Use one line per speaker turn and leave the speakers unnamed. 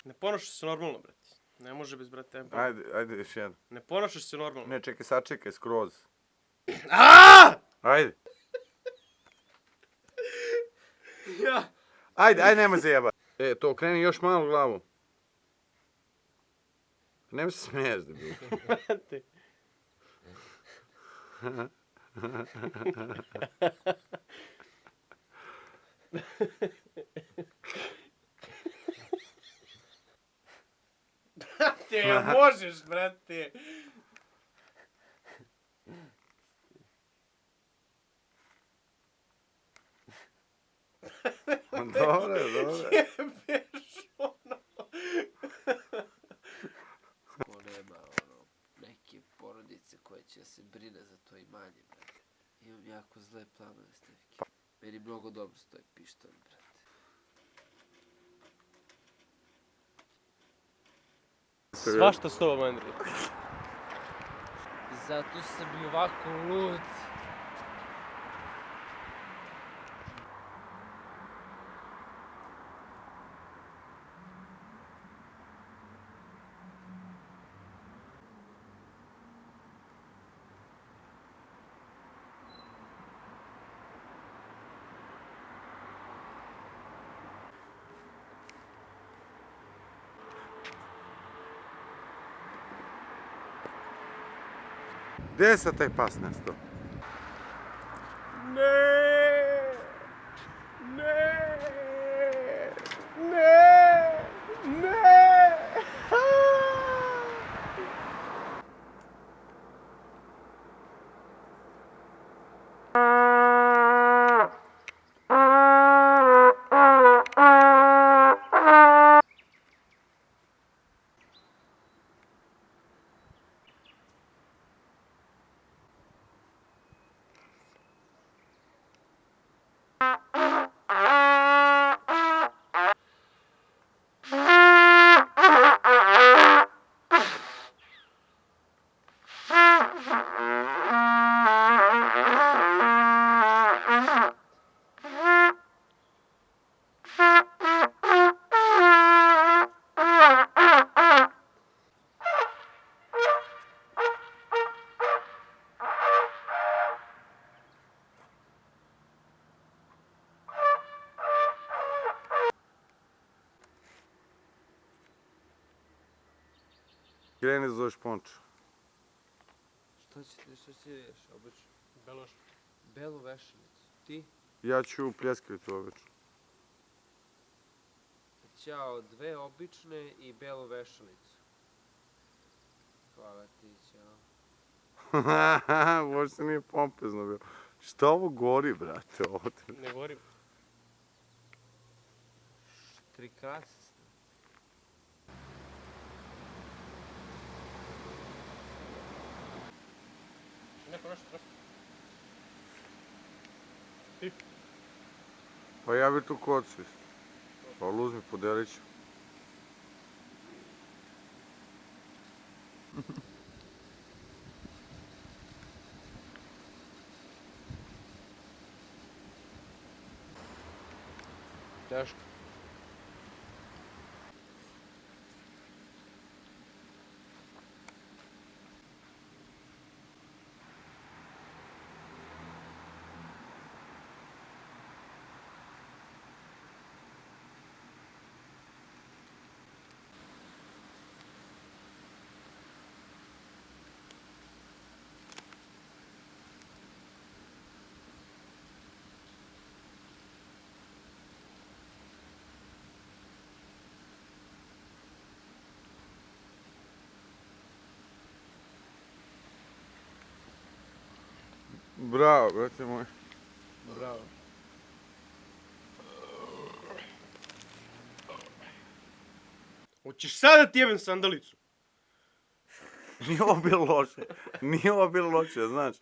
Ne ponašaš se normalno, brate. Ne može bez, brate.
Ajde, još jedan.
Ne ponašaš se normalno.
Ne, čekaj, sačekaj, skroz.
Aaaa!
Ajde.
Ja.
Ajde, nemoj zajebat. To okreni još malo glavu. Nemoj se smiješ, debil.
Brate. Brate, možeš, brate.
Dobro.
Jebeš ono.
Ko nema neke porodice koje će se brine za to imanje, brate. Imam jako zle planove, Stefke. Meni mnogo dobro stoji pištolj, brate.
Svašta s tobom, Andrija.
Zato sam i ovako lud.
Gdje je sad taj pas nestao? Kreni da zoveš Ponča.
Šta će ješ, obično?
Beloš.
Belu vešalicu. Ti?
Ja ću pljeskavicu obično.
Ćao, 2 obične i belu vešalicu. Hvala ti, ćao.
Možda nije pompezno bilo. Šta ovo gori, brate, ovdje?
Ne govorim.
Štrikraci ste.
Neko nešto trafi. Ti?
Pa ja bi tu kocu isto. Pa uzmi, podelit ću.
Teško.
Bravo, brate moj.
Bravo. Hoćeš sad da ti jebem sandalicu?
Nije ovo bilo loše, znaš.